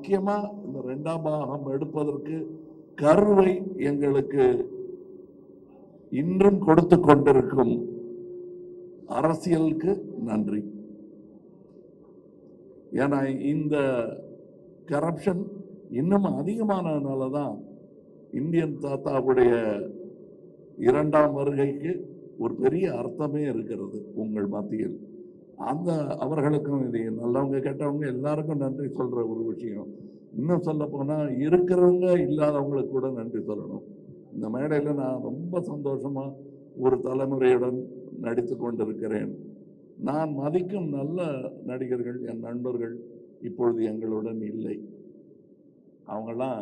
முக்கியமா இந்த 2ஆம் பாகம் எடுப்பதற்கு கருவை எங்களுக்கு இன்றும் கொடுத்து கொண்டிருக்கும் அரசியலுக்கு நன்றி. ஏன்னா இந்த கரப்ஷன் இன்னும் அதிகமானதுனால தான் இந்தியன் தாத்தாவுடைய 2ஆம் வருகைக்கு ஒரு பெரிய அர்த்தமே இருக்கிறது உங்கள் மத்தியில். அந்த அவர்களுக்கும் இது நல்லவங்க கெட்டவங்க எல்லாருக்கும் நன்றி சொல்ற ஒரு விஷயம். இன்னும் சொல்ல போனா இருக்கிறவங்க இல்லாதவங்களுக்கு கூட நன்றி சொல்லணும். இந்த மேடையில் நான் ரொம்ப சந்தோஷமா ஒரு தலைமுறையுடன் நடித்து கொண்டிருக்கிறேன். நான் மதிக்கும் நல்ல நடிகர்கள், என் நண்பர்கள் இப்பொழுது எங்களுடன் இல்லை. அவங்கெல்லாம்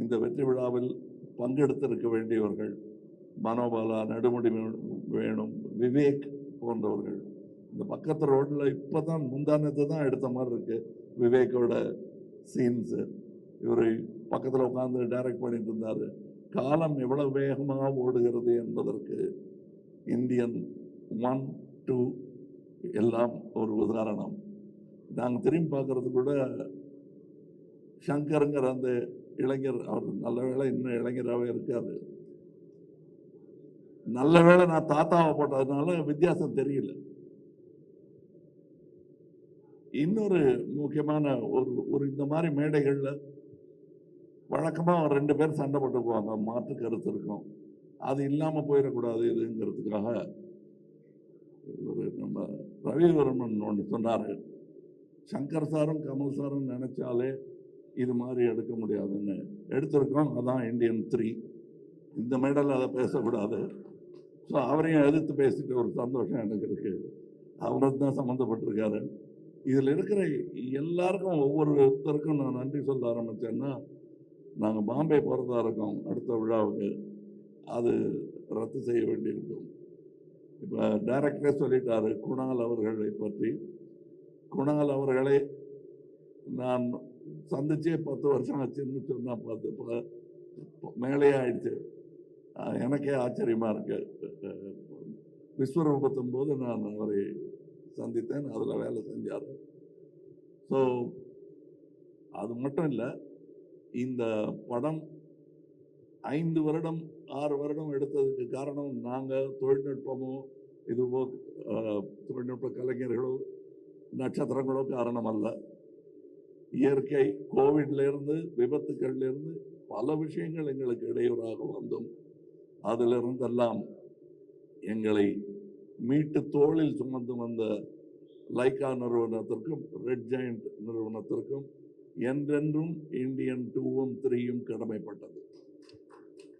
இந்த வெற்றி விழாவில் பங்கெடுத்திருக்க வேண்டியவர்கள். மனோபாலா, நடுமுடி வேணும், விவேக் போன்றவர்கள். இந்த பக்கத்து ரோட்ல இப்பதான் முந்தானத்தை தான் எடுத்த மாதிரி இருக்கு விவேக்கோட சீன்ஸ். இவர் பக்கத்தில் உட்காந்து டைரக்ட் பண்ணிட்டு இருந்தாரு. காலம் எவ்வளவு வேகமாக ஓடுகிறது என்பதற்கு இந்தியன் 1, 2 எல்லாம் ஒரு உதாரணம். நாங்கள் திரும்பி பார்க்கறது கூட சங்கருங்கிற அந்த இளைஞர், அவர் நல்ல வேளை இன்னும் இளைஞராகவே இருக்காரு. நல்ல வேளை நான் தாத்தாவை போட்டதுனால வித்தியாசம் தெரியல. இன்னொரு முக்கியமான ஒரு இந்த மாதிரி மேடைகள்ல வழக்கமா 2 பேர் சண்டை போட்டுக்குவாங்க, மாற்று கருத்து இருக்கும். அது இல்லாம போயிடக்கூடாது இதுங்கிறதுக்காக நம்ம ரவிவர்மன் ஒன்று சொன்னாரு, சங்கர் சாரும் கமல் சாரும் நினைச்சாலே இது மாதிரி எடுக்க முடியாதுன்னு எடுத்திருக்கோம். அதான் இந்தியன் 3. இந்த மேடையில் அதை பேசக்கூடாது. ஸோ அவரையும் எதிர்த்து பேசிட்டு ஒரு சந்தோஷம் எனக்கு இருக்கு. அவருக்கு தான் சம்மந்தப்பட்டிருக்காரு. இதில் இருக்கிற எல்லாருக்கும் ஒவ்வொருத்தருக்கும் நான் நன்றி சொல்ல ஆரம்பித்தேன்னா, நாங்கள் பாம்பே போகிறதா இருக்கோம் அடுத்த விழாவுக்கு. அது ரத்து செய்ய வேண்டியிருக்கும். இப்போ டைரக்டரே சொல்லிட்டாரு குணால் அவர்களை பற்றி. குணால் அவர்களை நான் சந்திச்சே 10 வருஷம் ஆச்சுன்னு சொன்னா, 10 மேலே ஆயிடுச்சு. எனக்கே ஆச்சரியமா இருக்கு. விஸ்வரூபத்தும் போது நான் அவரை சந்தித்தேன், அதில் வேலை செஞ்சார். ஸோ அது மட்டும் இல்லை, இந்த படம் 5 வருடம் 6 வருடம் எடுத்ததுக்கு காரணம் நாங்கள் தொழில்நுட்பமோ இதுவோ தொழில்நுட்ப கலைஞர்களோ நட்சத்திரங்களோ காரணம் அல்ல. இயற்கை, கோவிட்லேருந்து விபத்துக்கள்லேருந்து பல விஷயங்கள் எங்களுக்கு இடையூறாக வந்தும் அதிலிருந்தெல்லாம் எங்களை மீட்டு தோளில் சுமந்து வந்த லைக்கா நிறுவனத்திற்கும் ரெட் ஜெயண்ட் நிறுவனத்திற்கும் என்றென்றும் இந்தியன் 2ம் 3யும் கடமைப்பட்டது.